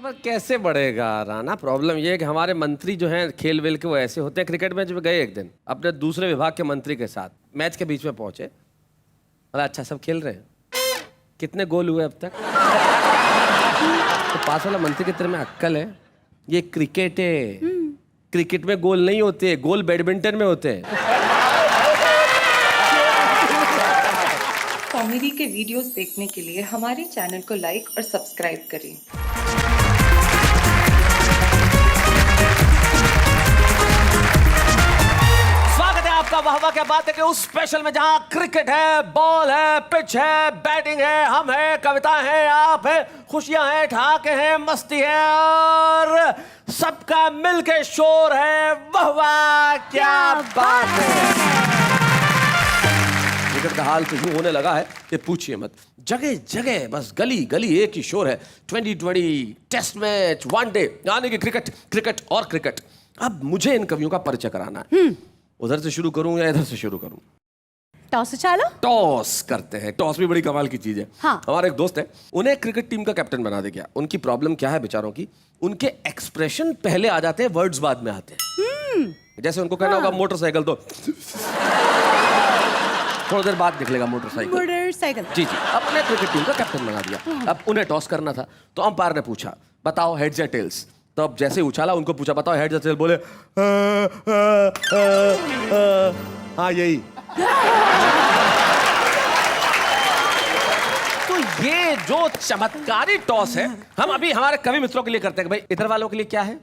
पर कैसे बढ़ेगा राना? प्रॉब्लम ये है कि हमारे मंत्री जो हैं खेल वेल के वो ऐसे होते हैं। क्रिकेट मैच में गए एक दिन अपने दूसरे विभाग के मंत्री के साथ, मैच के बीच में पहुंचे। बोला अच्छा सब खेल रहे हैं, कितने गोल हुए अब तक? तो पास वाला मंत्री के तेरे में अक्ल है? ये क्रिकेट है, क्रिकेट में गोल नहीं होते, गोल बैडमिंटन में होते हैं। कॉमेडी के वीडियोस देखने के लिए हमारे चैनल को लाइक और सब्सक्राइब करें। स्वागत है आपका वाह वाह क्या बात है कि उस स्पेशल में जहां क्रिकेट है, बॉल है, पिच है, बैटिंग है, हम है, कविता है, आप है, खुशियां हैं, ठहाके हैं, मस्ती है और सबका मिलके शोर है। वाह वाह क्या बात है। क्रिकेट का हाल तो यूं होने लगा है कि पूछिए मत। जगह जगह बस गली गली एक ही शोर है। 2020 टेस्ट मैच, वनडे, यानी कि क्रिकेट क्रिकेट और क्रिकेट। अब मुझे इन कवियों का परिचय कराना है। उधर से शुरू करूं या इधर से शुरू करूं? टॉस उछालो। टॉस करते हैं। टॉस भी बड़ी कमाल की चीज है। हाँ। हमारा एक दोस्त है, उन्हें क्रिकेट टीम का कैप्टन बना दे गया। उनकी प्रॉब्लम क्या है बेचारों की? उनके एक्सप्रेशन पहले आ जाते हैं, वर्ड्स बाद में आते हैं। जैसे उनको कहना होगा मोटरसाइकिल, तो थोड़ी देर बाद निकलेगा मोटरसाइकिल। जी जी। अपने क्रिकेट टीम का कैप्टन बना दिया। अब उन्हें टॉस करना था, तो अंपायर ने पूछा बताओ हेड्स या टेल्स। तो अब जैसे उछाला उनको पूछा बताओ हेड्स या टेल्स, बोले हाँ यही। तो ये जो चमत्कारी टॉस है हम अभी हमारे कवि मित्रों के लिए करते हैं कि भाई इधर वालों के लिए क्या है?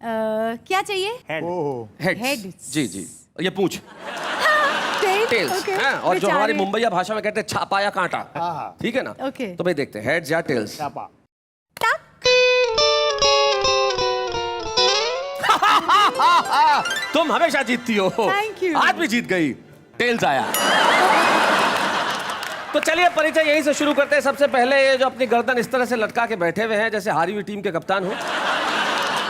क्या चाहिए? हेड्स। जी जी। ये पूछ टेल्स। okay. और जो हमारी मुंबईया भाषा में कहते हैं छापा या कांटा। ठीक है ना? okay. तो भाई देखते हैं हेड्स या टेल्स। तुम हमेशा जीतती हो। Thank you. आज भी जीत गई, टेल्स आया। तो चलिए परिचय यहीं से शुरू करते हैं। सबसे पहले ये जो अपनी गर्दन इस तरह से लटका के बैठे हुए हैं जैसे हारी हुई टीम के कप्तान हो,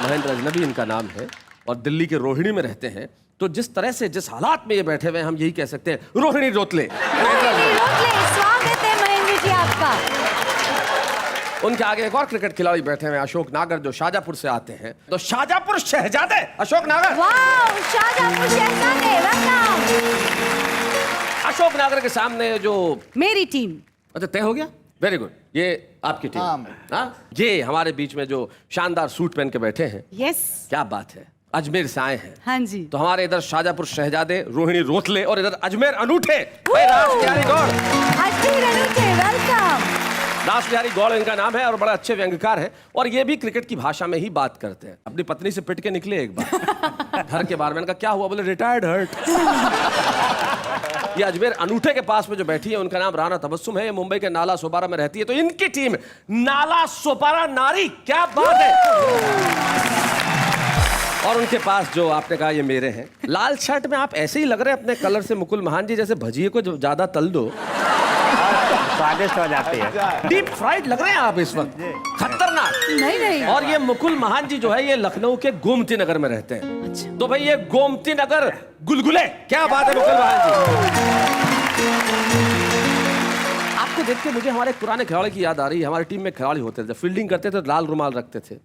महेंद्र अजनबी इनका नाम है और दिल्ली के रोहिणी में रहते हैं। तो जिस तरह से जिस हालात में ये बैठे हुए हैं हम यही कह सकते हैं रोहिणी रोतले। स्वागत है महेंद्र जी आपका। उनके आगे एक और क्रिकेट खिलाड़ी बैठे हैं अशोक नागर, जो शाहजहांपुर से आते हैं। तो शाहजहांपुर शहजादे अशोक नागर। वाह, शाहजहांपुर शहजादे, वेलकम। अशोक नागर के सामने जो मेरी टीम। अच्छा तय हो गया, वेरी गुड। ये आपकी टीम। हाँ, ये हमारे बीच में जो शानदार सूट पहन के बैठे हैं। यस, क्या बात है, अजमेर से आए हैं। हाँ जी। तो हमारे इधर शाहजहांपुर शहजादे रोहिणी रोतले और इधर अजमेर अनूठे रास बिहारी गौड़। अजमेर अनूठे, वेलकम। रास बिहारी गौड़ इनका नाम है और बड़ा अच्छे व्यंग्यकार है और ये भी क्रिकेट की भाषा में ही बात करते हैं। अपनी पत्नी से पिट के निकले एक बार घर के बाहर। मैंने कहा क्या हुआ? बोले रिटायर्ड हर्ट। ये अजमेर अनूठे के पास में जो बैठी है उनका नाम राना तबस्सुम है। ये मुंबई के नाला सोपारा में रहती है। तो इनकी टीम नाला सोपारा नारी। क्या बात है। और उनके पास जो आपने कहा ये मेरे हैं। लाल शर्ट में आप ऐसे ही लग रहे हैं अपने कलर से मुकुल महान जी, जैसे भजिए को जो ज्यादा तल दो स्वादिष्ट हो जाती है। डीप फ्राइड लग रहे हैं आप इस वक्त, खतरनाक। नहीं। और और ये मुकुल महान जी जो है ये लखनऊ के गोमती नगर में रहते हैं। अच्छा। तो भाई ये गोमती नगर गुलगुले। क्या बात है मुकुल महान जी। आपको देख के मुझे हमारे पुराने खिलाड़ी की याद आ रही है। हमारी टीम में खिलाड़ी होते थे, जब फील्डिंग करते थे तो लाल रुमाल रखते थे,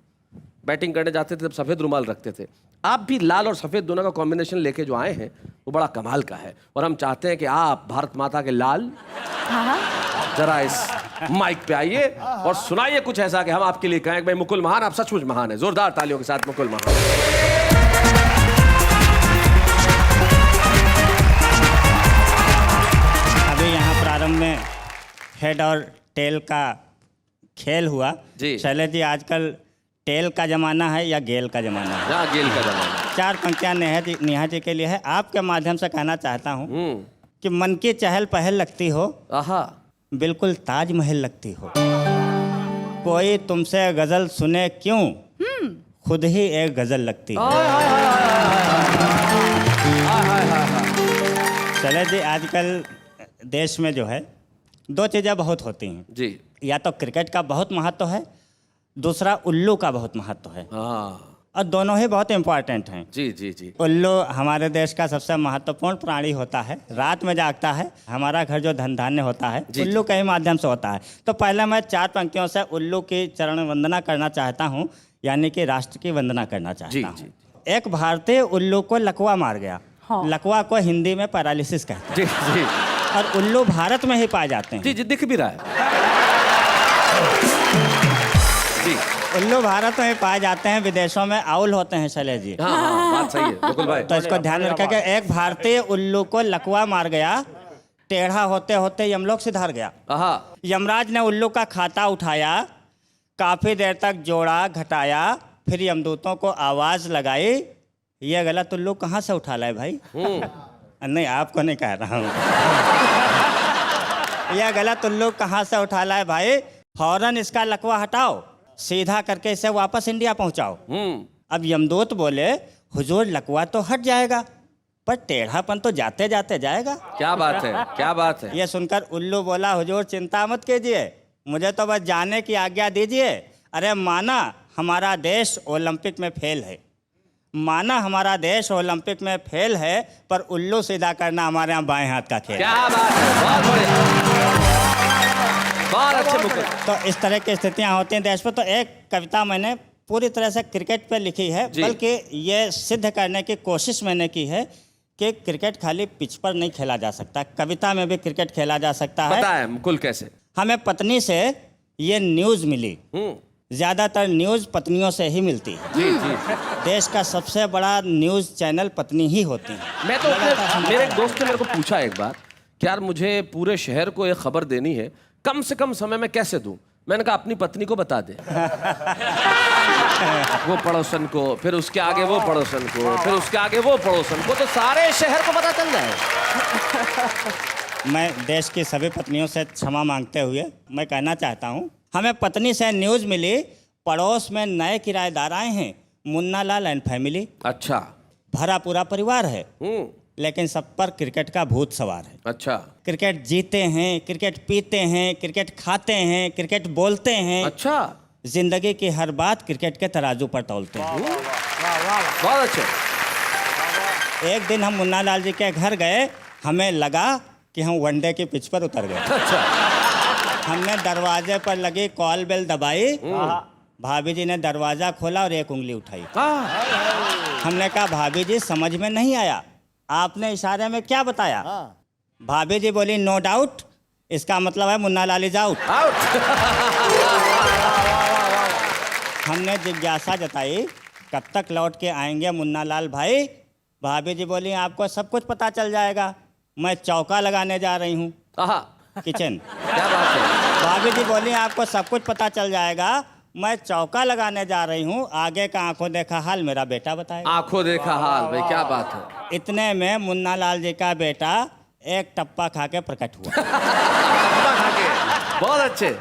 बैटिंग करने जाते थे तब सफेद रुमाल रखते थे। आप भी लाल और सफेद दोनों का कॉम्बिनेशन लेके जो आए हैं वो बड़ा कमाल का है। और हम चाहते हैं कि आप भारत माता के लाल जरा इस माइक पे आइए और सुनाइए कुछ ऐसा कि हम आपके लिए कहें भाई मुकुल महान आप सचमुच महान है। जोरदार तालियों के साथ मुकुल महान। अभी यहाँ प्रारंभ में हेड और टेल का खेल हुआ जी। शैलेश जी, आजकल टेल का जमाना है या गेल का जमाना है? जहाँ गेल का जमाना। 4 पंक्तियाँ नेहा जी के लिए है। आपके माध्यम से कहना चाहता हूँ कि मन की चहल पहल लगती हो, आहा, बिल्कुल ताजमहल लगती हो। कोई तुमसे गजल सुने क्यों, खुद ही एक गजल लगती हो। शैलेश जी, आजकल देश में जो है 2 चीज़ें बहुत होती हैं जी। या तो क्रिकेट का बहुत महत्व है, दूसरा उल्लू का बहुत महत्व है। और दोनों ही बहुत इम्पोर्टेंट हैं। जी जी जी। उल्लू हमारे देश का सबसे महत्वपूर्ण प्राणी होता है, रात में जागता है। हमारा घर जो धन धान्य होता है जी, उल्लू के ही माध्यम से होता है। तो पहले मैं 4 पंक्तियों से उल्लू की चरण वंदना करना चाहता हूँ, यानी कि राष्ट्र की वंदना करना जी चाहता हूँ। जी एक भारतीय उल्लू को लकवा मार गया। हाँ। लकवा को हिंदी में पैरालिसिस कहते जी जी हैं और उल्लू भारत में ही पाए जाते हैं। जी जी, दिख भी रहा है। जी उल्लू भारत में ही पाए जाते हैं, विदेशों में आउल होते हैं शैलेश जी। हाँ हाँ, बात सही है मुकुल भाई। तो इसको ध्यान में रखा कि एक भारतीय उल्लू को लकवा मार गया, टेढ़ा होते होते यमलोक सिधार गया। आहा, यमराज ने उल्लू का खाता उठाया, काफी देर तक जोड़ा घटाया, फिर यमदूतों को आवाज लगाई, ये गलत उल्लू कहाँ से उठा लाए भाई? नहीं, आपको नहीं कह रहा हूँ। यह गलत उल्लू कहाँ से उठा लाए भाई? फौरन इसका लकवा हटाओ, सीधा करके इसे वापस इंडिया पहुंचाओ। अब यमदूत बोले, हुजूर लकवा तो हट जाएगा, पर टेढ़ापन तो जाते जाते जाएगा। क्या बात है, क्या बात है। ये सुनकर उल्लू बोला, हुजूर चिंता मत कीजिए, मुझे तो बस जाने की आज्ञा दीजिए। अरे माना हमारा देश ओलंपिक में फेल है, माना हमारा देश ओलंपिक में फेल है, पर उल्लू सीधा करना हमारे यहाँ बाएं हाथ का खेल है। क्या बात है, बहुत बढ़िया, बहुत अच्छे मुकुल। तो इस तरह की स्थितियां होती हैं देश में। तो एक कविता मैंने पूरी तरह से क्रिकेट पे लिखी है, जी। बल्कि ये सिद्ध करने की कोशिश मैंने की है कि क्रिकेट खाली पिच पर नहीं खेला जा सकता, कविता में भी क्रिकेट खेला जा सकता है। पता है मुकुल कैसे? हमें पत्नी से ये न्यूज़ मिली, ज़्यादातर न्यूज़ पत्नियों से ही मिलती है। जी जी। देश का सबसे बड़ा न्यूज़ चैनल पत्नी ही होती है। मैं तो मेरे एक दोस्त ने मेरे को पूछा एक बार कि यार मुझे पूरे शहर को एक खबर देनी है, कम से कम समय में कैसे दूं? मैंने कहा अपनी पत्नी को बता दे। वो पड़ोसन को, फिर उसके आगे वो पड़ोसन को, फिर उसके आगे वो पड़ोसन को, तो सारे शहर को पता चल जाए। मैं देश की सभी पत्नियों से क्षमा मांगते हुए मैं कहना चाहता हूँ, हमें पत्नी से न्यूज़ मिली, पड़ोस में नए किराएदार आए हैं, मुन्ना लाल एंड फैमिली। अच्छा। भरा पूरा परिवार है, लेकिन सब पर क्रिकेट का भूत सवार है। अच्छा क्रिकेट जीते हैं, क्रिकेट पीते हैं, क्रिकेट खाते हैं, क्रिकेट बोलते हैं। अच्छा, जिंदगी की हर बात क्रिकेट के तराजू पर तौलते हैं। बहुत अच्छे। एक दिन हम मुन्ना लाल जी के घर गए, हमें लगा कि हम वनडे की पिच पर उतर गए। अच्छा, हमने दरवाजे पर लगी कॉल बेल दबाई, भाभी जी ने दरवाजा खोला और एक उंगली उठाई। हमने कहा भाभी जी समझ में नहीं आया, आपने इशारे में क्या बताया? भाभी जी बोली नो डाउट, इसका मतलब है मुन्ना लाल इज आउट। हमने जिज्ञासा जताई, कब तक लौट के आएंगे मुन्ना लाल भाई? भाभी जी बोली आपको सब कुछ पता चल जाएगा, मैं चौका लगाने जा रही हूँ किचन। क्या बात है। भाभी जी बोली आपको सब कुछ पता चल जाएगा, मैं चौका लगाने जा रही हूँ, आगे का आंखों देखा हाल मेरा बेटा बताएगा। आंखों देखा हाल, भाई क्या बात है। इतने में मुन्ना लाल जी का बेटा एक टप्पा खा के प्रकट हुआ। बहुत अच्छे।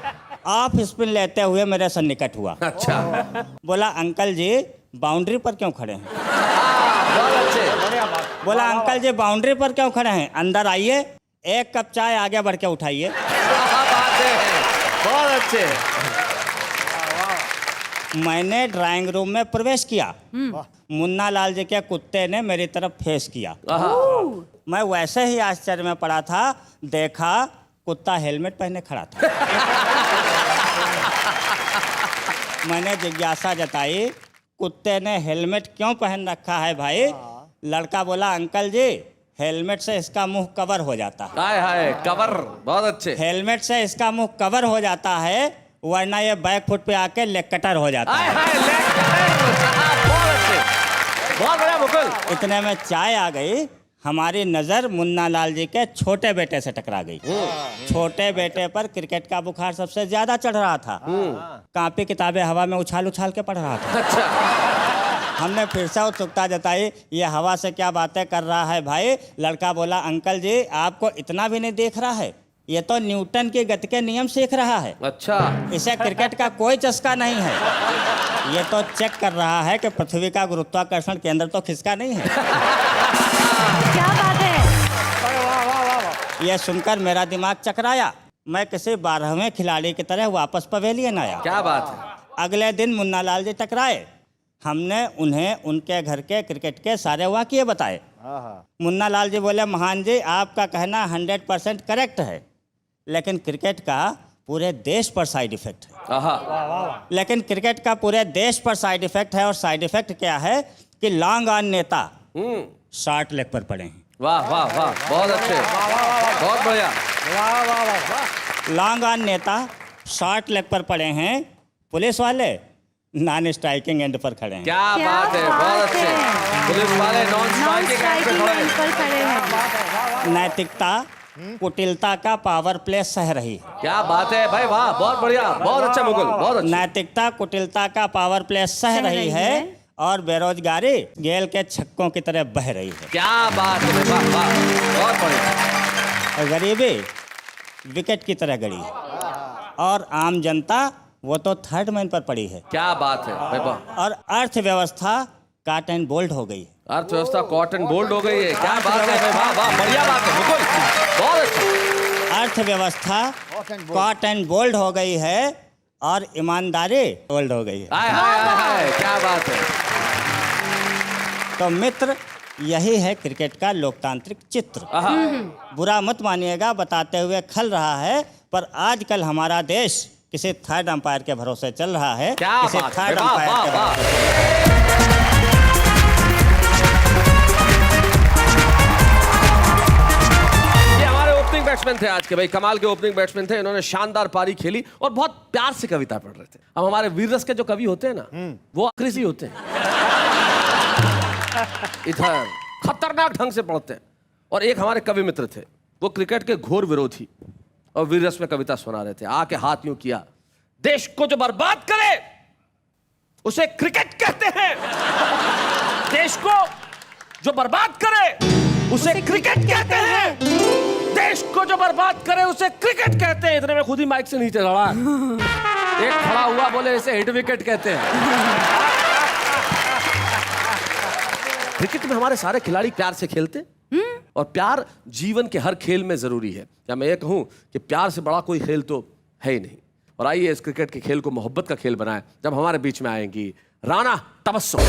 ऑफ स्पिन लेते हुए मेरे से निकट हुआ। अच्छा, बोला अंकल जी बाउंड्री पर क्यों खड़े हैं? बहुत अच्छे। बोला अंकल जी बाउंड्री पर क्यों खड़े हैं, अंदर आइए, एक कप चाय आगे बढ़ के उठाइए। बात है, बहुत अच्छे। मैंने ड्राइंग रूम में प्रवेश किया, मुन्ना लाल जी के कुत्ते ने मेरी तरफ फेस किया। मैं वैसे ही आश्चर्य में पड़ा था, देखा कुत्ता हेलमेट पहने खड़ा था। मैंने जिज्ञासा जताई, कुत्ते ने हेलमेट क्यों पहन रखा है भाई? लड़का बोला अंकल जी हेलमेट से इसका मुंह कवर हो जाता है। हाय हाय, कवर, बहुत अच्छे। हेलमेट से इसका मुंह कवर हो जाता है, वरना ये बैक फुट पे आके लेग कटर हो जाता है। बहुत अच्छे, बहुत बढ़िया मुकुल। इतने में चाय आ गई, हमारी नजर मुन्ना लाल जी के छोटे बेटे से टकरा गई। छोटे बेटे पर क्रिकेट का बुखार सबसे ज्यादा चढ़ रहा था, कॉपी किताबें हवा में उछाल उछाल के पढ़ रहा था। अच्छा, हमने फिर से उत्सुकता जताई, ये हवा से क्या बातें कर रहा है भाई? लड़का बोला अंकल जी आपको इतना भी नहीं देख रहा है, ये तो न्यूटन की गति के नियम सीख रहा है। अच्छा, इसे क्रिकेट का कोई चस्का नहीं है, ये तो चेक कर रहा है कि पृथ्वी का गुरुत्वाकर्षण केंद्र तो खिसका नहीं है। क्या बात है। यह सुनकर मेरा दिमाग चकराया, मैं किसी 12वें खिलाड़ी की तरह वापस पवेलियन आया। क्या बात है। अगले दिन मुन्ना लाल जी टकराए, हमने उन्हें उनके घर के क्रिकेट के सारे वाक़ये बताए। मुन्ना लाल जी बोले, महान जी आपका कहना 100% करेक्ट है, लेकिन क्रिकेट का पूरे देश पर साइड इफेक्ट है। लेकिन क्रिकेट का पूरे देश पर साइड इफेक्ट है, और साइड इफेक्ट क्या है कि लॉन्ग ऑन नेता शॉर्ट लेग पर पड़े हैं। वाह वाह वाह, बहुत अच्छे, बहुत बढ़िया। लॉन्ग ऑन नेता शॉर्ट लेग पर पड़े हैं, पुलिस वाले नॉन स्ट्राइकिंग एंड पर खड़े हैं। क्या बात है, बहुत अच्छे। पुलिस वाले नॉन स्ट्राइकिंग एंड पे खड़े हैं। नैतिकता कुटिलता का पावर प्ले सह रही है। क्या बात है भाई, वाह, बहुत बढ़िया, बहुत अच्छा मुकुल, बहुत अच्छा। नैतिकता कुटिलता का पावर प्ले सह रही है, और बेरोजगारी गेल के छक्कों की तरह बह रही है। क्या बात है, वाह वाह, बहुत बढ़िया। और गरीबी विकेट की तरह गड़ी है, और आम जनता वो तो थर्ड मैन पर पड़ी है। क्या बात है भाई, वाह। और अर्थव्यवस्था काट एंड बोल्ड हो गई है। अर्थव्यवस्था कॉटन बोल्ड हो गई है। क्या बात है भाई, वाह वाह, बढ़िया बात है मुकुल, बहुत अच्छा। अर्थव्यवस्था कॉट एंड बोल्ड हो गई है, और ईमानदारी बोल्ड हो गई है। हाय हाय हाय, क्या बात है। तो मित्र, यही है क्रिकेट का लोकतांत्रिक चित्र। बुरा मत मानिएगा बताते हुए खल रहा है, पर आजकल हमारा देश किसी थर्ड अंपायर के भरोसे चल रहा है। क्या किसी बात है, थर्ड वाह, अंपायर वाह, के वाह। भरोसे। ये हमारे ओपनिंग बैट्समैन थे आज के, भाई कमाल के ओपनिंग बैट्समैन थे। इन्होंने शानदार पारी खेली और बहुत प्यार से कविता पढ़ रहे थे। अब हमारे वीर रस के जो कवि होते हैं ना, वो अक्रिसी होते हैं, इधर खतरनाक ढंग से पढ़ते हैं। और एक हमारे कवि मित्र थे, वो क्रिकेट के घोर विरोधी, और वीर रस में कविता सुना रहे थे। आके हाथ यूं किया, देश को जो बर्बाद करे उसे क्रिकेट कहते हैं, देश को जो बर्बाद करे उसे क्रिकेट कहते हैं, देश को जो बर्बाद करे उसे क्रिकेट कहते हैं। इतने में खुद ही माइक से नीचे लड़ा, एक खड़ा हुआ, बोले इसे हिट विकेट कहते हैं। क्रिकेट में हमारे सारे खिलाड़ी प्यार से खेलते, और प्यार जीवन के हर खेल में जरूरी है। या मैं ये कहूं कि प्यार से बड़ा कोई खेल तो है ही नहीं। और आइए इस क्रिकेट के खेल को मोहब्बत का खेल बनाएं, जब हमारे बीच में आएंगी राना तबस्सुम।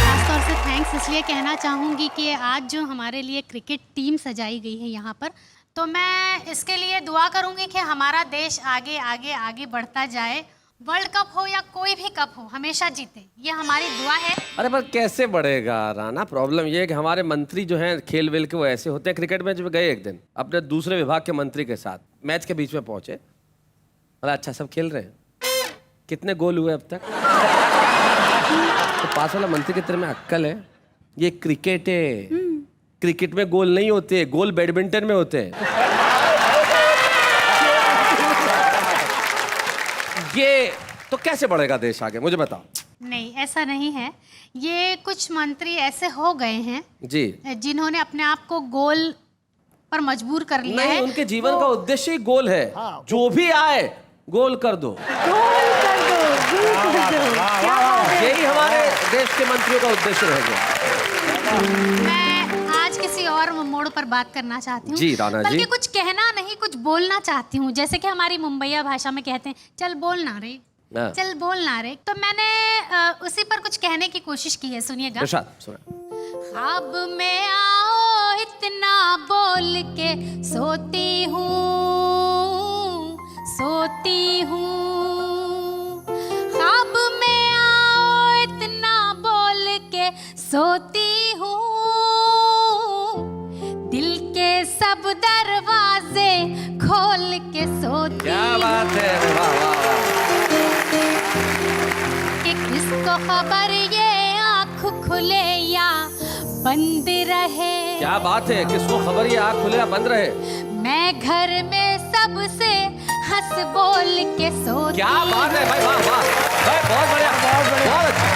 खासतौर से थैंक्स इसलिए कहना चाहूँगी कि आज जो हमारे लिए क्रिकेट टीम सजाई गई है यहाँ पर, तो मैं इसके लिए दुआ करूँगी कि हमारा देश आगे आगे आगे बढ़ता जाए। वर्ल्ड कप हो या कोई भी कप हो, हमेशा जीते, ये हमारी दुआ है। अरे पर कैसे बढ़ेगा राना? प्रॉब्लम ये है कि हमारे मंत्री जो हैं खेल वेल के वो ऐसे होते हैं। क्रिकेट मैच में गए एक दिन अपने दूसरे विभाग के मंत्री के साथ, मैच के बीच में पहुंचे, बोला अच्छा सब खेल रहे हैं, कितने गोल हुए अब तक? तो पास वाला मंत्री के तेरे में अक्ल है? ये क्रिकेट है, क्रिकेट में गोल नहीं होते, गोल बैडमिंटन में होते हैं। ये तो कैसे बढ़ेगा देश आगे, मुझे बताओ। नहीं, ऐसा नहीं है। ये कुछ मंत्री ऐसे हो गए हैं जी, जिन्होंने अपने आप को गोल पर मजबूर कर लिया नहीं, है। उनके जीवन का उद्देश्य ही गोल है। जो भी आए गोल कर दो, यही हमारे देश के मंत्रियों का उद्देश्य रह गया। मैं आज किसी और मोड़ पर बात करना चाहती हूँ जी राना जी। बल्कि कुछ कहना नहीं, कुछ बोलना चाहती हूँ। जैसे कि हमारी मुंबईया भाषा में कहते हैं, चल बोल ना रे, चल बोल ना रे। तो मैंने उसी पर कुछ कहने की कोशिश की है, सुनिएगा। ख्वाब में आओ इतना बोल के सोती हूँ, सोती हूँ। ख्वाब में आओ इतना बोल के सोती हूँ, दिल के सब दरवाजे खोल के सोती। क्या बात है, वाह वाह वाह। कि किसको खबर ये आँख खुले या बंद रहे। क्या बात है, किसको खबर ये आँख खुले या बंद रहे। मैं घर में सबसे हंस बोल के सोती। क्या बात है भाई, वाह वाह भाई, बहुत बढ़िया, बहुत बढ़िया, बहुत अच्छा,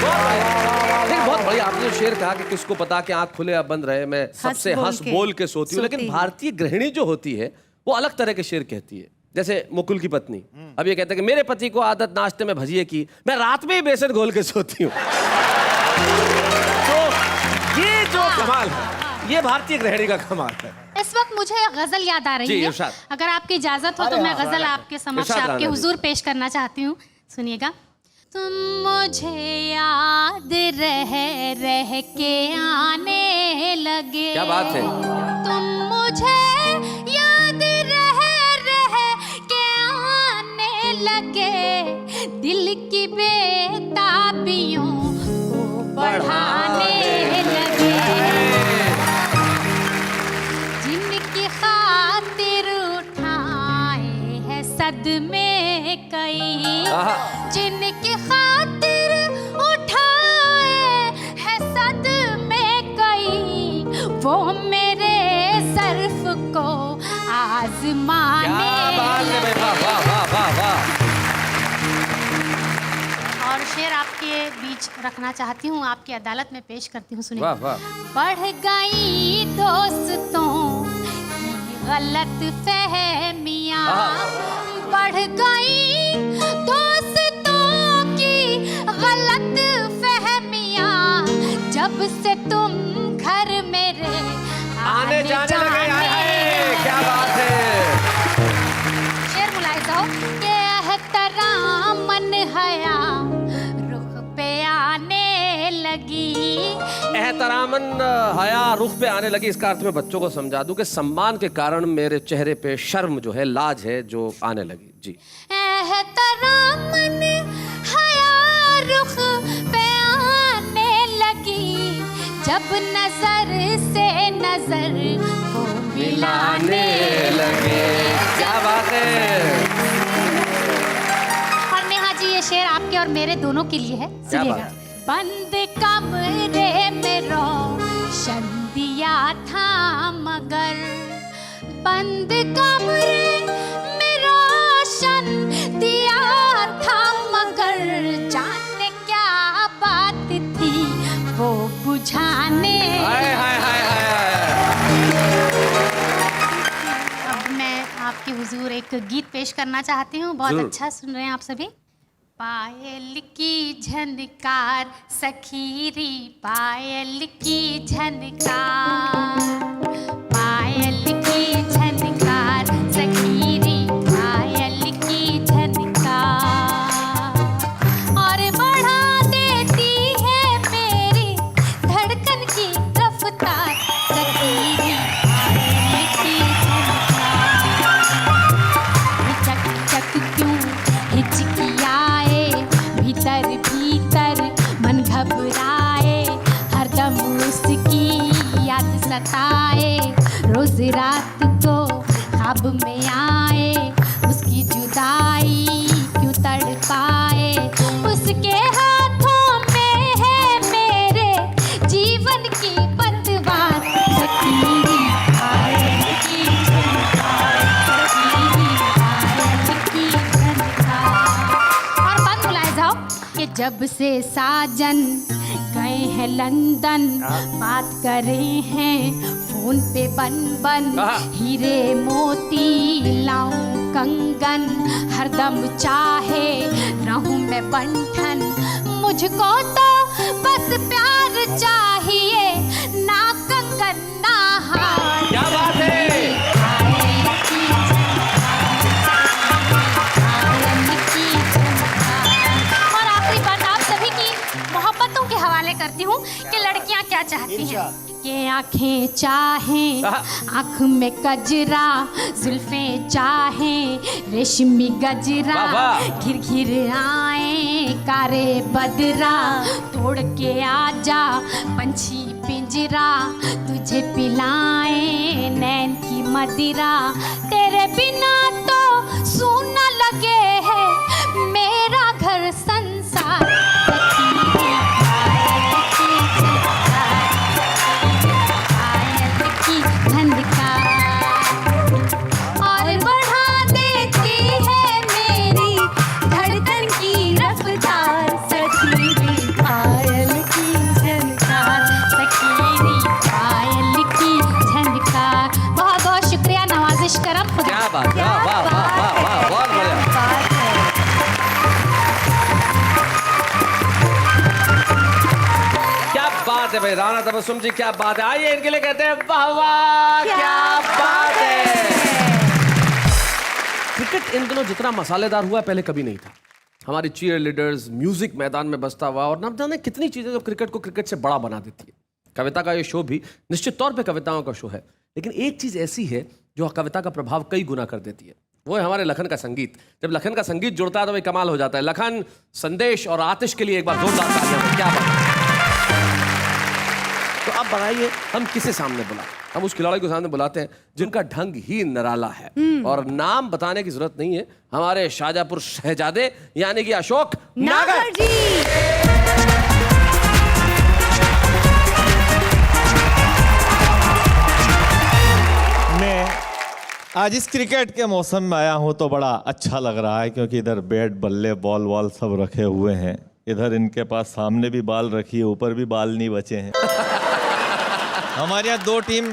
बहुत बढ़िया। लेकिन बहुत बढ़िया आपने शेर कहा कि किसको पता कि आँख खुले या बंद रहे, मैं सबसे हंस बोल के सोती हूँ। लेकिन भारतीय गृहिणी जो होती है वो अलग तरह के शेर कहती है। जैसे मुकुल की पत्नी अब ये कहते हैं कि मेरे पति को आदत नाश्ते में भजिए की, मैं रात में ही बेसन घोल के सोती हूँ। तो ये जो कमाल है, ये भारतीय गृहिणी का कमाल है। इस वक्त मुझे गजल याद आ रही जी, है। इरशाद। अगर आपकी इजाजत हो तो मैं गजल आपके समक्ष, इरशाद आपके राना हुजूर पेश करना चाहती हूँ। सुनिएगा। तुम मुझे याद रह के आने लगे। क्या बात है। तुम मुझे याद रह के आने लगे, दिल की बेताबियों को बढ़ाने लगे, जिनकी खातिर उठाए हैं सदमे कई, जिनकी खातिर उठाए हैं सदमे कई, वो मेरे सर्फ को आजमाने लगे। और शेर आपके बीच रखना चाहती हूँ, आपकी अदालत में पेश करती हूँ। सुनिए। बढ़ गई दोस्तों की गलत फहमियाँ, बढ़ गई दोस्तों की गलत फहमियाँ, जब से तुम घर मेरे आने जाने लगे। क्या बात है। शेर मुलाहिजा हो कि एहतरामन हया रुख पे आने लगी। एहतरामन हया रुख पे आने लगी, इसका अर्थ मैं बच्चों को समझा दूं कि सम्मान के कारण मेरे चेहरे पे शर्म जो है, लाज है, जो आने लगी। जी। एहतरामन हया रुख पे आने लगी, जब नजर से नजर को मिलाने लगे। क्या बात है। और नेहा जी, ये शेर आपके और मेरे दोनों के लिए है। सुनिएगा। बंद कमरे में रोशन दिया था मगर, बंद कमरे में रोशन दिया था मगर, जाने क्या बात थी वो बुझाने। अब मैं आपके हुजूर एक गीत पेश करना चाहती हूँ। बहुत अच्छा सुन रहे हैं आप सभी। पायल की झनकार सखीरी, पायल की झनकार, पायल की झनकार सखीरी, पायल की झनकार, और बढ़ा देती है मेरी धड़कन की रफ्तार सखीरी, पायल की झनकार, चक चक क्यों हिचकियाए, भीतर भीतर मन घबराए, हरदम उसकी याद सताए, रोज रात को ख्वाब में आए, उसकी जुदाई क्यों तड़पाए, उसके हाथों में है मेरे जीवन की पतवार सखीरी, पायल की झनकार सखीरी, पायल की झनकार। और बात बुलाए जाओ कि जब से साजन गए हैं लंदन, बात करे हैं फोन पे बन बन, हीरे मोती लाऊं कंगन, हरदम चाहे रहूं मैं बंठन, मुझको तो बस प्यार चाहिए, ना कंगन ना हार। क्या बात है। और आखिरी बात आप सभी की मोहब्बतों के हवाले करती हूँ कि लड़कियाँ क्या चाहती हैं। कि आंखें चाहें आँख में कजरा, जुल्फें चाहें रेशमी गजरा, घिर घिर आए कारे बदरा, तोड़ के आजा पंछी पिंजरा, तुझे पिलाए नैन की मदिरा, तेरे बिना तो सूना लगे है मेरा घर संसार। और बढ़ा देती है मेरी धड़कन की रफ्तार सखीरी, पायल की झनकार सखीरी, पायल की झनकार। बहुत बहुत शुक्रिया, नवाजिश करम। क्या बात है। वाह वाह वाह वाह वाह, बहुत बढ़िया। क्या बात बात है भाई, राणा तबस्सुम जी, क्या बात है। आइए इनके लिए कहते हैं वाह वाह, क्या बात है। क्रिकेट इन दिनों जितना मसालेदार हुआ पहले कभी नहीं था। हमारी चीयर लीडर्स, म्यूजिक मैदान में बसता हुआ, और न जाने कितनी चीजें जो क्रिकेट को क्रिकेट से बड़ा बना देती है। कविता का ये शो भी निश्चित तौर पे कविताओं का शो है, लेकिन एक चीज ऐसी है जो कविता का प्रभाव कई गुना कर देती है, वो है हमारे लखन का संगीत। जब लखन का संगीत जुड़ता है तो भाई कमाल हो जाता है। लखन, संदेश और आतिश के लिए एक बार जोरदार तालियां। क्या बात है। तो आप बताइए हम किसे सामने बुलाएं? हम उस खिलाड़ी को सामने बुलाते हैं जिनका ढंग ही निराला है, और नाम बताने की जरूरत नहीं है, हमारे शाहजहांपुर शहजादे यानी कि अशोक नागर जी। मैं आज इस क्रिकेट के मौसम में आया हूं तो बड़ा अच्छा लग रहा है, क्योंकि इधर बैट, बल्ले, बॉल वॉल सब रखे हुए हैं। इधर इनके पास सामने भी बाल रखी है, ऊपर भी बाल नहीं बचे हैं। हमारे यहाँ 2 टीम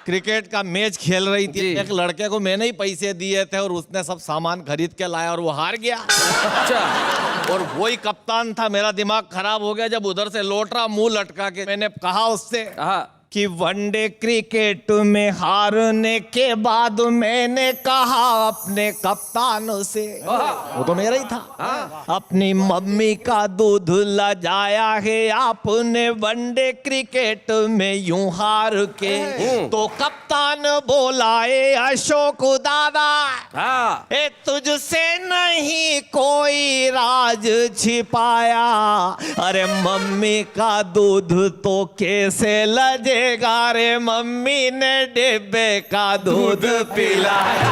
क्रिकेट का मैच खेल रही थी। एक लड़के को मैंने ही पैसे दिए थे और उसने सब सामान खरीद के लाया और वो हार गया। अच्छा। और वही कप्तान था। मेरा दिमाग खराब हो गया जब उधर से लौट रहा मुंह लटका के। मैंने कहा उससे कि वनडे क्रिकेट में हारने के बाद मैंने कहा अपने कप्तान से, वो तो मेरा ही था, अपनी मम्मी का दूध लजाया है आपने वनडे क्रिकेट में यूं हार के। तो कप्तान बोला ए अशोक दादा, ए तुझसे नहीं कोई राज छिपाया, अरे मम्मी का दूध तो कैसे लजे रे, मम्मी ने डिब्बे का दूध पिलाया।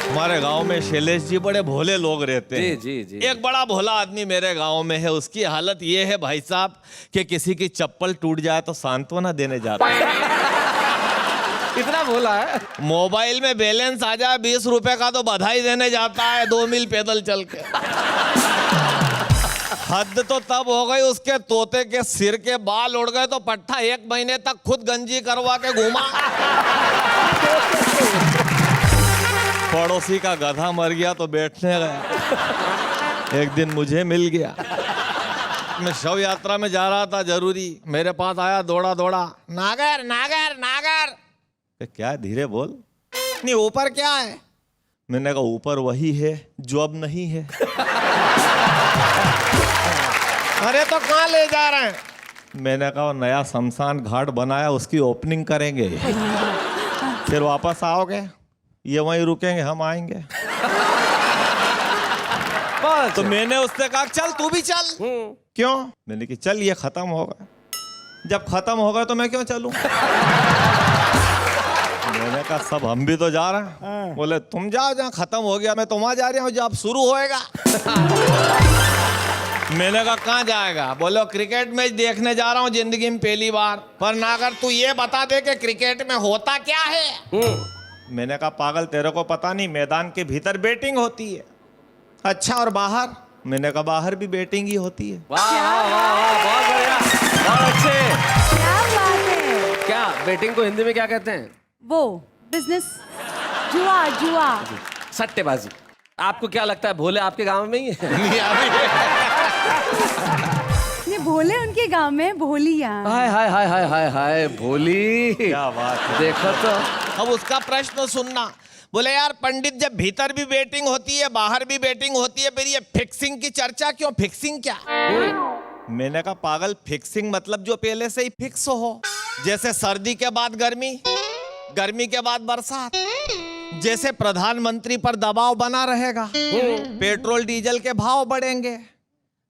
हमारे गांव में शैलेश जी बड़े भोले लोग रहते हैं। जी, जी, जी। एक बड़ा भोला आदमी मेरे गांव में है। उसकी हालत ये है भाई साहब कि किसी की चप्पल टूट जाए तो सांत्वना देने जाता है। इतना भोला है। मोबाइल में बैलेंस आ जाए 20 रुपए का तो बधाई देने जाता है 2 मील पैदल चल के। हद तो तब हो गई उसके तोते के सिर के बाल उड़ गए तो पट्टा 1 महीने तक खुद गंजी करवा के घूमा। पड़ोसी का गधा मर गया तो बैठने गया। एक दिन मुझे मिल गया। मैं शव यात्रा में जा रहा था, जरूरी, मेरे पास आया दौड़ा दौड़ा, नागर नागर नागर। क्या, धीरे बोल। नहीं, ऊपर क्या है? मैंने कहा ऊपर वही है जो अब नहीं है। अरे तो कहाँ ले जा रहे हैं? मैंने कहा नया शमशान घाट बनाया, उसकी ओपनिंग करेंगे, फिर वापस आओगे, ये वहीं रुकेंगे, हम आएंगे। तो मैंने उससे कहा चल तू भी चल। क्यों? मैंने कहा चल ये खत्म होगा, जब खत्म होगा तो मैं क्यों चलूं? मैंने कहा सब हम भी तो जा रहे हैं। बोले तुम जाओ जहाँ खत्म हो गया, मैं तो वहां जा रहा हूँ जब शुरू होएगा। मैंने कहा कहाँ जाएगा? बोलो क्रिकेट मैच देखने जा रहा हूँ जिंदगी में पहली बार। पर नागर तू ये बता दे कि क्रिकेट में होता क्या है? मैंने कहा पागल तेरे को पता नहीं, मैदान के भीतर बैटिंग होती है। अच्छा और बाहर? मैंने कहा बाहर भी बैटिंग ही होती है। वाह वाह वाह, बहुत बढ़िया, बहुत अच्छे। क्या बात है। क्या बैटिंग को हिंदी में क्या कहते हैं? वो बिजनेस, जुआ जुआ, सट्टेबाजी। आपको क्या लगता है भोले आपके गांव में ही है? ये भोले उनके गांव में, भोली यहाँ। हाय हाय हाय हाय हाय हाय, भोली, क्या बात है। देखो तो। अब उसका प्रश्न सुनना। बोले यार पंडित, जब भीतर भी बैटिंग होती है बाहर भी बैटिंग होती है, फिर ये फिक्सिंग की चर्चा क्यों? फिक्सिंग क्या? मैंने कहा पागल, फिक्सिंग मतलब जो पहले से ही फिक्स हो, जैसे सर्दी के बाद गर्मी, गर्मी के बाद बरसात, जैसे प्रधानमंत्री पर दबाव बना रहेगा, पेट्रोल डीजल के भाव बढ़ेंगे,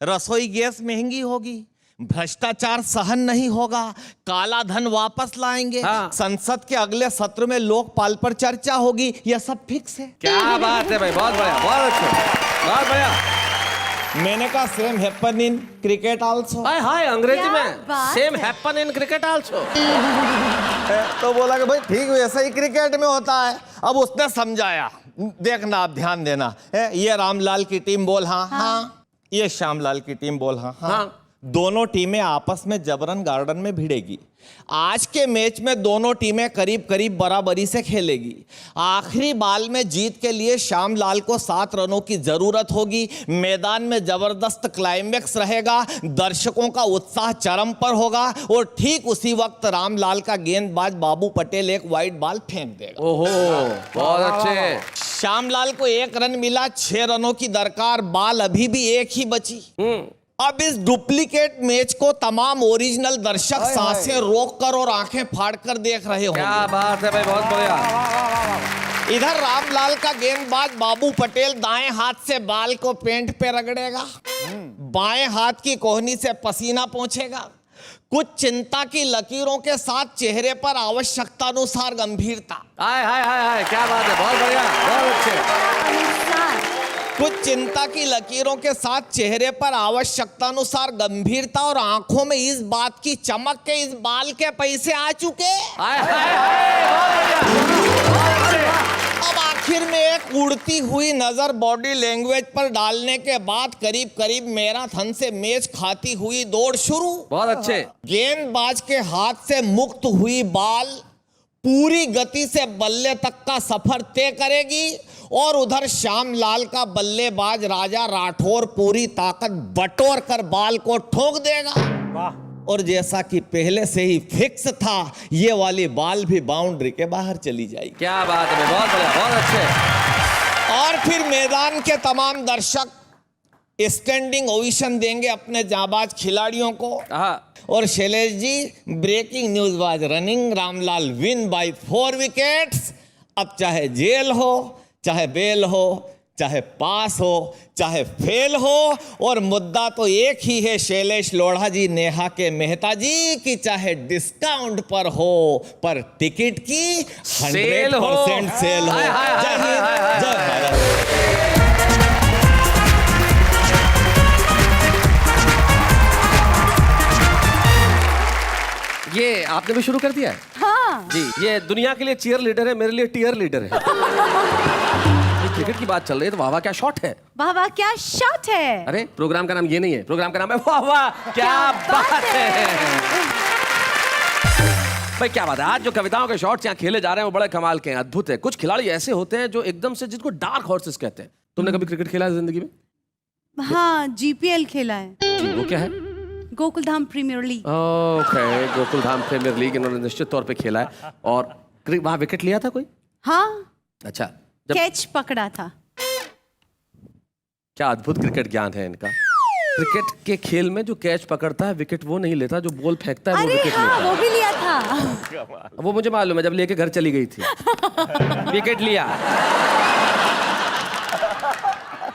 रसोई गैस महंगी होगी, भ्रष्टाचार सहन नहीं होगा, काला धन वापस लाएंगे, संसद के अगले सत्र में लोकपाल पर चर्चा होगी, यह सब फिक्स है। क्या बात है भाई, बहुत बढ़िया, बहुत अच्छा, बहुत बढ़िया। मैंने कहा same happen in cricket also. Hi hi, अंग्रेजी क्या में बात same happen in cricket also. तो बोला कि भाई ठीक वैसा ही क्रिकेट में होता है। अब उसने समझाया, देखना आप ध्यान देना, ये रामलाल की टीम बोल हाँ हाँ, ये श्यामलाल की टीम बोल हाँ हाँ, दोनों टीमें आपस में जबरन गार्डन में भिड़ेगी। आज के मैच में दोनों टीमें करीब करीब बराबरी से खेलेगी। आखिरी बाल में जीत के लिए श्यामलाल को 7 रनों की जरूरत होगी। मैदान में जबरदस्त क्लाइमेक्स रहेगा, दर्शकों का उत्साह चरम पर होगा और ठीक उसी वक्त रामलाल का गेंदबाज बाबू पटेल एक वाइड बॉल फेंक देगा। ओहो, बहुत अच्छे। श्यामलाल को 1 रन मिला, 6 रनों की दरकार, बाल अभी भी एक ही बची। अब इस डुप्लीकेट मैच को तमाम ओरिजिनल दर्शक सांसें रोककर और आंखें फाड़कर देख रहे होंगे। क्या बात है भाई, बहुत बढ़िया। इधर रामलाल का गेंदबाज बाबू पटेल दाएं हाथ से बाल को पेंट पे रगड़ेगा, बाएं हाथ की कोहनी से पसीना पोंछेगा, कुछ चिंता की लकीरों के साथ चेहरे पर आवश्यकतानुसार गंभीरता। हाय हाय हाय हाय, क्या बात है, बहुत बढ़िया, बहुत अच्छे। कुछ चिंता की लकीरों के साथ चेहरे पर आवश्यकतानुसार गंभीरता और आंखों में इस बात की चमक के इस बाल के पैसे आ चुके। हाय हाय हाय, बहुत बढ़िया। अब आखिर में एक उड़ती हुई नजर बॉडी लैंग्वेज पर डालने के बाद करीब करीब मैराथन से मैच खाती हुई दौड़ शुरू। बहुत अच्छे। गेंदबाज के हाथ से मुक्त हुई बाल पूरी गति से बल्ले तक का सफर तय करेगी और उधर श्यामलाल का बल्लेबाज राजा राठौर पूरी ताकत बटोर कर बाल को ठोक देगा। और जैसा कि पहले से ही फिक्स था, ये वाली बाल भी बाउंड्री के बाहर चली जाएगी। क्या बात है, बहुत बढ़िया, बहुत अच्छे। और फिर मैदान के तमाम दर्शक स्टैंडिंग ओवेशन देंगे अपने जाबाज खिलाड़ियों को। और Shailesh ji, breaking news was running, Ramlal win by 4 wickets. अब चाहे जेल हो, चाहे बेल हो, चाहे पास हो, चाहे फेल हो, और मुद्दा तो एक ही है शैलेश लोढ़ा जी, नेहा के मेहता जी, कि चाहे डिस्काउंट पर हो पर टिकट की 100% सेल हो। जय हिंद, जय भारत। ये आपने भी शुरू कर दिया है? हाँ जी, ये दुनिया के लिए चीयर लीडर है, मेरे लिए टीयर लीडर है। ये क्रिकेट की बात चल रही है तो वाह वाह क्या शॉट है, वाह वाह क्या शॉट है। अरे प्रोग्राम का नाम ये नहीं है, प्रोग्राम का नाम है वाह वाह क्या बात है। भाई क्या बात है, आज जो कविताओं के शॉट्स यहाँ खेले जा रहे हैं वो बड़े कमाल के हैं, अद्भुत है। कुछ खिलाड़ी ऐसे होते हैं जो एकदम से, जिनको डार्क हॉर्सेस कहते हैं। तुमने कभी क्रिकेट खेला है जिंदगी में? हाँ, जीपीएल खेला है। जी, वो क्या है? Gokuldham premier league. Okay, Gokuldham premier league इन्होंने निश्चित तौर पे खेला है। और वहां विकेट लिया था कोई? हाँ, अच्छा, कैच पकड़ा था। क्या अद्भुत क्रिकेट ज्ञान है इनका। क्रिकेट के खेल में जो कैच पकड़ता है विकेट वो नहीं लेता, जो बॉल फेंकता है वो विकेट हाँ, लेता है। वो भी लिया था। वो मुझे मालूम है, जब लेके घर चली गई थी विकेट लिया।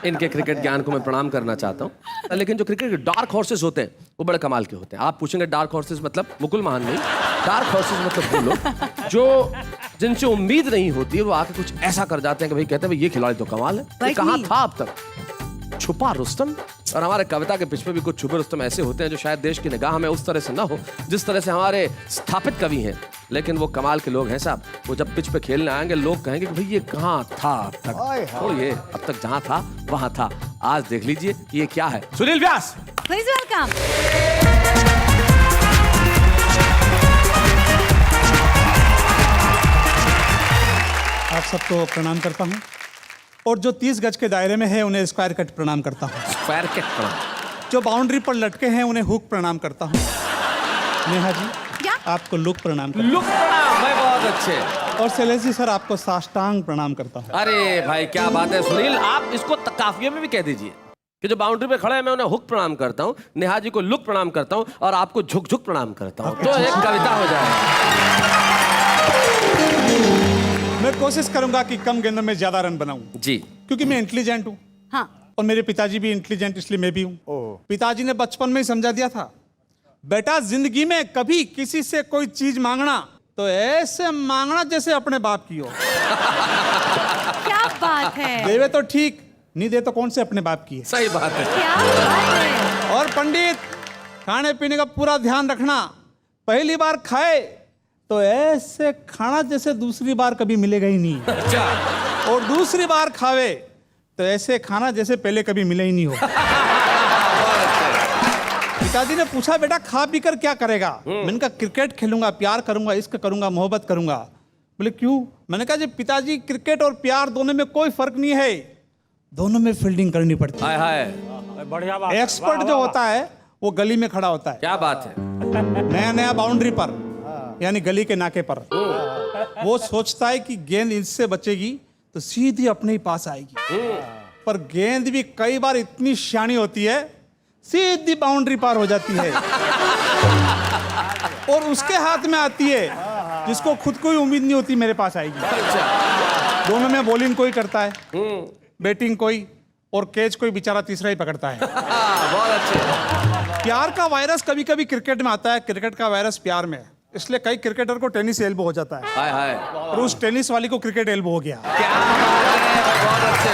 इनके क्रिकेट ज्ञान को मैं प्रणाम करना चाहता हूँ। लेकिन जो क्रिकेट के डार्क हॉर्सेस होते हैं वो बड़े कमाल के होते हैं। आप पूछेंगे डार्क हॉर्सेस मतलब मुकुल मान नहीं, डार्क हॉर्सेस मतलब वो लोग जो जिनसे उम्मीद नहीं होती है, वो आके कुछ ऐसा कर जाते हैं कि भाई कहते हैं भाई ये खिलाड़ी तो कमाल है। ये कहाँ था अब तक? छुपा रुस्तम। और हमारे कविता के पिछ में भी कुछ छुपे रुस्तम ऐसे होते हैं जो शायद देश की निगाह में उस तरह से ना हो जिस तरह से हमारे स्थापित कवि हैं, लेकिन वो कमाल के लोग हैं साहब। वो जब पिच पे खेलने आएंगे लोग कहेंगे कि भाई ये कहाँ था अब तक, और ये अब तक जहाँ था वहाँ था। आज देख लीजिए ये क्या है। सुनील व्यास, प्लीज वेलकम। आप सबको प्रणाम करता हूँ, और जो 30 गज के दायरे में है उन्हें स्क्वायर कट प्रणाम करता हूँ। स्क्वायर कट प्रणाम। जो बाउंड्री पर लटके हैं उन्हें हुक प्रणाम करता हूँ। नेहा जी, क्या? आपको लुक प्रणाम करता लुक प्रणाम भाई, बहुत अच्छे। हूँ। और शैलेश जी सर, आपको साष्टांग प्रणाम करता हूँ। अरे भाई क्या बात है सुनील, आप इसको काफिये में भी कह दीजिए कि जो बाउंड्री पे खड़े हैं मैं उन्हें हुक प्रणाम करता हूँ, नेहा जी को लुक प्रणाम करता हूँ, और आपको झुक झुक प्रणाम करता हूँ, तो एक कविता हो जाए। मैं कोशिश करूंगा कि कम गेंदों में ज्यादा रन बनाऊं जी, क्योंकि मैं इंटेलिजेंट हूँ। हाँ, और मेरे पिताजी भी इंटेलिजेंट, इसलिए मैं भी हूँ। पिताजी ने बचपन में ही समझा दिया था, बेटा जिंदगी में कभी किसी से कोई चीज मांगना तो ऐसे मांगना जैसे अपने बाप की हो। क्या बात है। देवे तो ठीक, नहीं दे तो कौन से अपने बाप की है। सही बात है। क्या बात है। और पंडित, खाने पीने का पूरा ध्यान रखना। पहली बार खाए तो ऐसे खाना जैसे दूसरी बार कभी मिलेगा ही नहीं, अच्छा, और दूसरी बार खावे तो ऐसे खाना जैसे पहले कभी मिला ही नहीं हो। पिताजी ने पूछा बेटा खा पी कर क्या करेगा? मैंने कहा क्रिकेट खेलूंगा, प्यार करूंगा, इश्क करूंगा, मोहब्बत करूंगा। बोले क्यों? मैंने कहा जी पिताजी पिताजी और प्यार दोनों में कोई फर्क नहीं है, दोनों में फील्डिंग करनी पड़ती हाय है। हाय, बढ़िया बात। एक्सपर्ट जो होता है वो गली में खड़ा होता है, क्या बात है। नया नया बाउंड्री पर, यानी गली के नाके पर। वो सोचता है कि गेंद इससे बचेगी तो सीधी अपने ही पास आएगी, पर गेंद भी कई बार इतनी शानी होती है सीधी बाउंड्री पार हो जाती है और उसके हाथ में आती है जिसको खुद को ही उम्मीद नहीं होती मेरे पास आएगी। दोनों में बॉलिंग कोई करता है, बैटिंग कोई, और कैच कोई बेचारा तीसरा ही पकड़ता है। बहुत अच्छे। प्यार का वायरस कभी कभी क्रिकेट में आता है, क्रिकेट का वायरस प्यार में, इसलिए कई क्रिकेटर को टेनिस एल्बो हो जाता है। हाय हाय, और उस टेनिस वाली को क्रिकेट एल्बो हो गया। क्या बात है, बहुत अच्छे।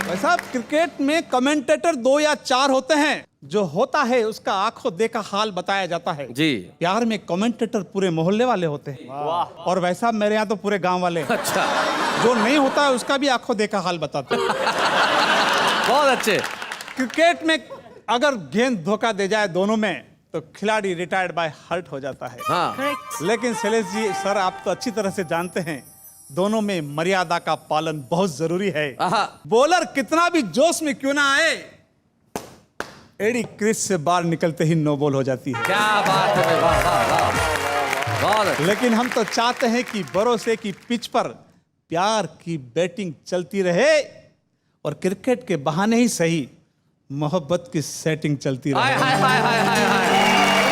वैसा क्रिकेट में कमेंटेटर 2 या 4 होते हैं, जो होता है उसका आंखों देखा हाल बताया जाता है। जी। प्यार में कमेंटेटर पूरे मोहल्ले वाले होते हैं, और वैसा मेरे यहाँ तो पूरे गांव वाले हैं। अच्छा, जो नहीं होता है उसका भी आंखों देखा हाल बताते हैं। बहुत अच्छे। क्रिकेट में अगर गेंद धोखा दे जाए दोनों में तो खिलाड़ी रिटायर्ड बाय हर्ट हो जाता है। हाँ, लेकिन शैलेश जी सर, आप तो अच्छी तरह से जानते हैं दोनों में मर्यादा का पालन बहुत जरूरी है। आहा। बॉलर कितना भी जोश में क्यों ना आए, एडी क्रीज से बाहर निकलते ही नो बॉल हो जाती है। क्या बात है भाई, वाह वाह वाह, बहुत अच्छे। लेकिन हम तो चाहते हैं कि भरोसे की पिच पर प्यार की बैटिंग चलती रहे और क्रिकेट के बहाने ही सही मोहब्बत की सेटिंग चलती हाय रहे। हाय हाय हाय हाय हाय,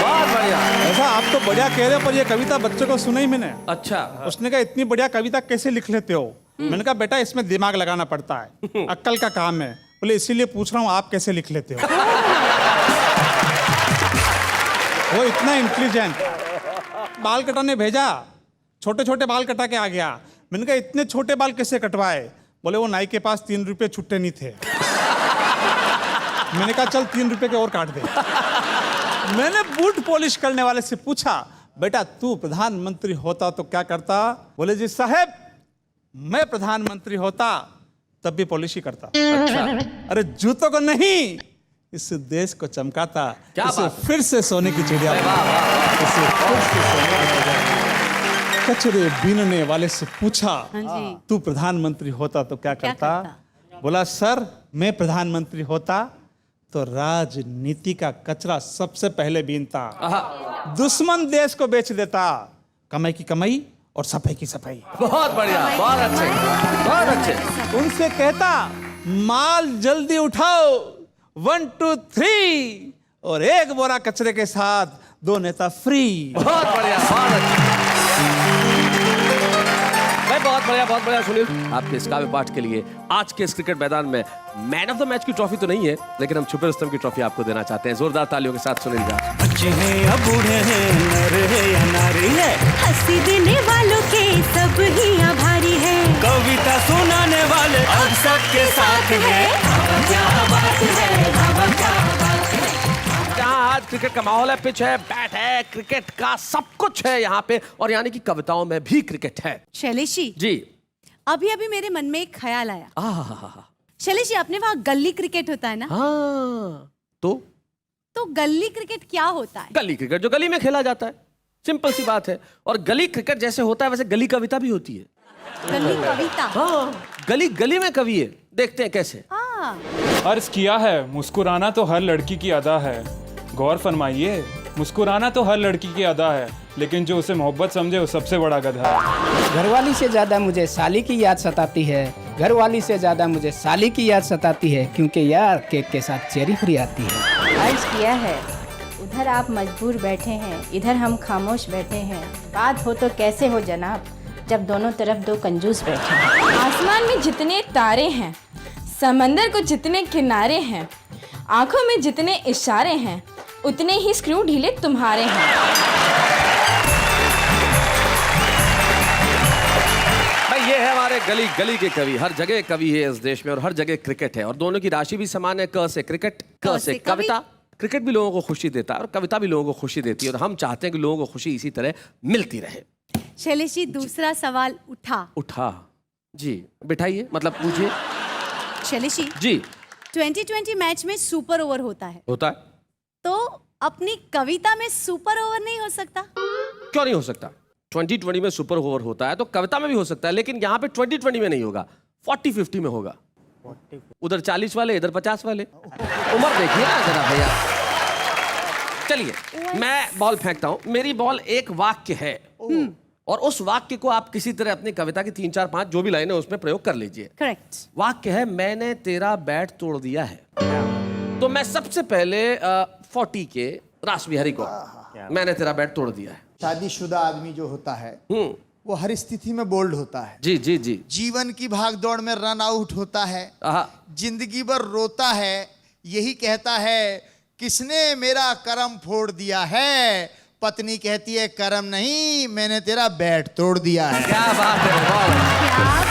बहुत बढ़िया। ऐसा आप तो बढ़िया कह रहे हो, पर ये कविता बच्चे को सुनाई मैंने। अच्छा, उसने कहा इतनी बढ़िया कविता कैसे लिख लेते हो? मैंने कहा बेटा इसमें दिमाग लगाना पड़ता है, अक्ल का काम है। बोले इसीलिए पूछ रहा हूँ आप कैसे लिख लेते हो? वो इतना इंटेलिजेंट। बाल कटाने भेजा, छोटे छोटे बाल कटा के आ गया। मैंने कहा इतने छोटे बाल कैसे कटवाए? बोले वो नाई के पास 3 रुपए छुट्टे नहीं थे। मैंने कहा चल 3 रुपए के और काट दे। मैंने बूट पॉलिश करने वाले से पूछा बेटा तू प्रधानमंत्री होता तो क्या करता? बोले जी साहब मैं प्रधानमंत्री होता तब भी पॉलिश ही करता। अच्छा, अरे जूतों को नहीं, इस देश को चमकाता। क्या इसे बात? फिर से सोने की चिड़िया वाह, वाह, वाह। इसे फिर से सोने की चिड़िया। कचरे बीनने वाले से पूछा तू प्रधानमंत्री होता तो क्या करता? बोला सर मैं प्रधानमंत्री होता तो राजनीति का कचरा सबसे पहले बीनता, दुश्मन देश को बेच देता, कमाई की कमाई और सफाई की सफाई। बहुत बढ़िया, बहुत अच्छे, बहुत अच्छे। उनसे कहता माल जल्दी उठाओ 1 2 3 और 1 बोरा कचरे के साथ 2 नेता फ्री। बहुत बढ़िया, बहुत अच्छा। बहुत बढ़िया सुनील, आपके इस काव्य पाठ के लिए आज के इस क्रिकेट मैदान में मैन ऑफ द मैच की ट्रॉफी तो नहीं है, लेकिन हम छुपे रुस्तम की ट्रॉफी आपको देना चाहते हैं। जोरदार तालियों के साथ सुनील व्यास। बच्चे हैं या बूढ़े हैं, नर है या नारी है, हंसी देने वालों के सब ही आभारी है। कविता सुनाने वाले अब सबके साथ हैं। जहाँ आज क्रिकेट का माहौल है, पिच है, बैट है, क्रिकेट का सब कुछ है यहाँ पे, और यानी कि कविताओं में भी क्रिकेट है। शैलेश जी, जी। अभी अभी मेरे मन में एक ख्याल आया। आहा, शैलेश जी, अपने वहाँ गली क्रिकेट होता है ना? हाँ, तो गली क्रिकेट क्या होता है? गली क्रिकेट जो गली में खेला जाता है, सिंपल सी बात है। और गली क्रिकेट जैसे होता है वैसे गली कविता भी होती है। गली कविता? हाँ, गली गली में कवि है, देखते हैं कैसे। हाँ। अर्ज किया है मुस्कुराना तो हर लड़की की अदा है, गौर फरमाइए मुस्कुराना तो हर लड़की की अदा है, लेकिन जो उसे मोहब्बत समझे वो सबसे बड़ा गधा है। घरवाली से ज़्यादा मुझे साली की याद सताती है, घरवाली से ज़्यादा मुझे साली की याद सताती है, क्योंकि यार केक के साथ चेरी फ्री आती है। अर्ज किया है उधर आप मजबूर बैठे हैं, इधर हम खामोश बैठे हैं, बात हो तो कैसे हो जनाब जब दोनों तरफ 2 कंजूस बैठे हैं। आसमान में जितने तारे हैं, समंदर को जितने किनारे हैं, आंखों में जितने इशारे हैं, उतने ही स्क्रू ढीले तुम्हारे हैं। भाई ये है हमारे गली गली के कवि। हर जगह कवि है इस देश में और हर जगह क्रिकेट है, और दोनों की राशि भी समान है। क से क्रिकेट, क से कविता। क्रिकेट भी लोगों को खुशी देता है और कविता भी लोगों को खुशी देती है, और हम चाहते हैं कि लोगों को खुशी इसी तरह मिलती रहे। शैलेश जी, दूसरा सवाल उठा जी, बिठाइए, मतलब पूछिए। शैलेश जी। 2020 मैच में सुपर ओवर होता है, होता है। तो अपनी कविता में सुपर ओवर नहीं हो सकता? क्यों नहीं हो सकता? 2020 में सुपर ओवर होता है तो कविता में भी हो सकता है, लेकिन यहाँ पे 2020 में नहीं होगा, 40-50 में होगा। उधर 40 वाले, इधर 50 वाले। उम्र देखिए ना जरा भैया। चलिए मैं बॉल फेंकता हूं। मेरी बॉल एक वाक्य है और उस वाक्य को आप किसी तरह अपनी कविता की 3, 4, 5 जो भी लाइनें उसमें प्रयोग कर लीजिए। करेक्ट। वाक्य है मैंने तेरा बैट तोड़ दिया है। तो मैं सबसे पहले 40 के रास बिहारी को मैंने तेरा बैट तोड़ दिया है। शादीशुदा आदमी जो होता है वो हर स्थिति में बोल्ड होता है। जी जी जी। जीवन की भागदौड़ में रन आउट होता है, जिंदगी भर रोता है, यही कहता है किसने मेरा करम फोड़ दिया है। पत्नी कहती है करम नहीं, मैंने तेरा बैट तोड़ दिया है। क्या बात है, क्या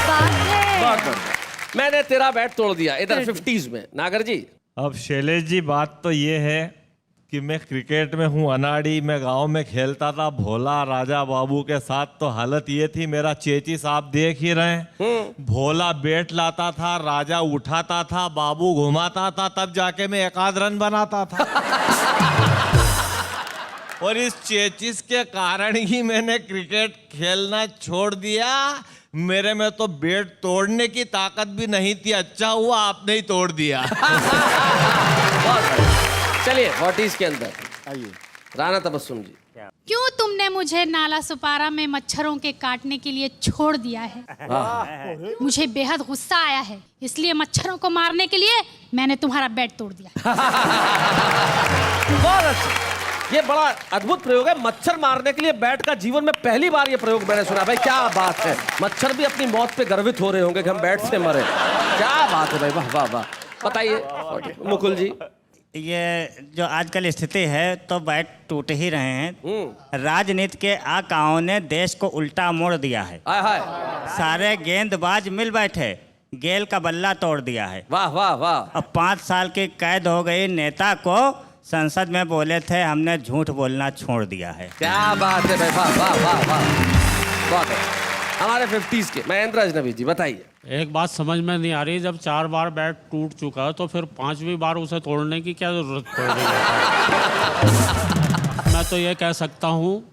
बात है। बहुत बढ़िया। मैंने तेरा बैट तोड़ दिया। इधर 50s में नागर जी। अब शैलेश जी बात तो ये है कि मैं क्रिकेट में हूँ अनाड़ी, मैं गांव में खेलता था भोला राजा बाबू के साथ। तो हालत ये थी, मेरा चेचिस आप देख ही रहे हैं। भोला बैट लाता था, राजा उठाता था, बाबू घुमाता था, तब जाके मैं 1 रन बनाता था। और इस चेचिस के कारण ही मैंने क्रिकेट खेलना छोड़ दिया। मेरे में तो बैट तोड़ने की ताकत भी नहीं थी, अच्छा हुआ आपने ही तोड़ दिया। चलिए 40s के अंदर आइए राणा तबस्सुम जी। क्यों तुमने मुझे नाला सुपारा में मच्छरों के काटने के लिए छोड़ दिया है? मुझे बेहद गुस्सा आया है, इसलिए मच्छरों को मारने के लिए मैंने तुम्हारा बैट तोड़ दिया। बहुत अच्छा, ये बड़ा अद्भुत प्रयोग है। मच्छर मारने के लिए बैट का जीवन में पहली बार ये प्रयोग मैंने सुना। भाई क्या बात है, मच्छर भी अपनी मौत पे गर्वित हो रहे होंगे कि हम बैट से मरे। क्या बात है भाई, वाह वाह वाह। बताइए मुकुल जी। ये जो आजकल स्थिति है तो बैट टूट ही रहे हैं। राजनीति के आकाओं ने देश को उल्टा मोड़ दिया है। सारे गेंदबाज मिल बैठे, गेल का बल्ला तोड़ दिया है। वाह वाह वाह। अब 5 साल की कैद हो गई नेता को, संसद में बोले थे हमने झूठ बोलना छोड़ दिया है। क्या बात है भाई, वाह वाह वाह वाह। बहुत है। हमारे 50s के महेंद्र अजनबी जी बताइए। एक बात समझ में नहीं आ रही, जब 4 बार बैट टूट चुका तो फिर 5वीं बार उसे तोड़ने की क्या जरूरत पड़ रही है? मैं तो ये कह सकता हूँ,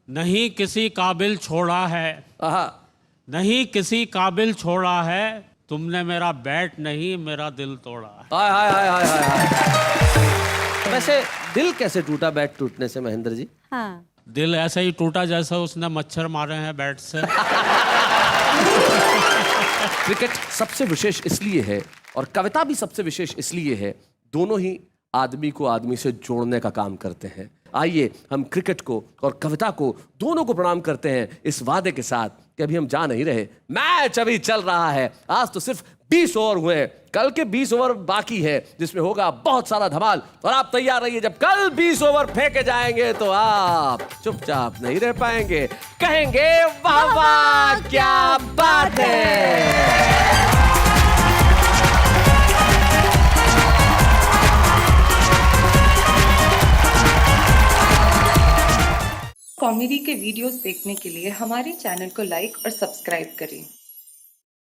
नहीं किसी काबिल छोड़ा है, नहीं किसी काबिल छोड़ा है, तुमने मेरा बैट नहीं मेरा दिल तोड़ा। हाय हाय हाय हाय हाय। वैसे दिल कैसे टूटा बैट टूटने से महेंद्र जी? हाँ। दिल ऐसे ही टूटा जैसे उसने मच्छर मारे हैं बैट से। क्रिकेट सबसे विशेष इसलिए है और कविता भी सबसे विशेष इसलिए है, दोनों ही आदमी को आदमी से जोड़ने का काम करते हैं। आइए हम क्रिकेट को और कविता को दोनों को प्रणाम करते हैं इस वादे के साथ कि अभी हम जा नहीं रहे, मैच अभी चल रहा है। आज तो सिर्फ 20 ओवर हुए हैं, कल के 20 ओवर बाकी है जिसमें होगा बहुत सारा धमाल। और आप तैयार रहिए, जब कल 20 ओवर फेंके जाएंगे तो आप चुपचाप नहीं रह पाएंगे, कहेंगे वाह वाह क्या बात है। कॉमेडी के वीडियोस देखने के लिए हमारे चैनल को लाइक और सब्सक्राइब करें।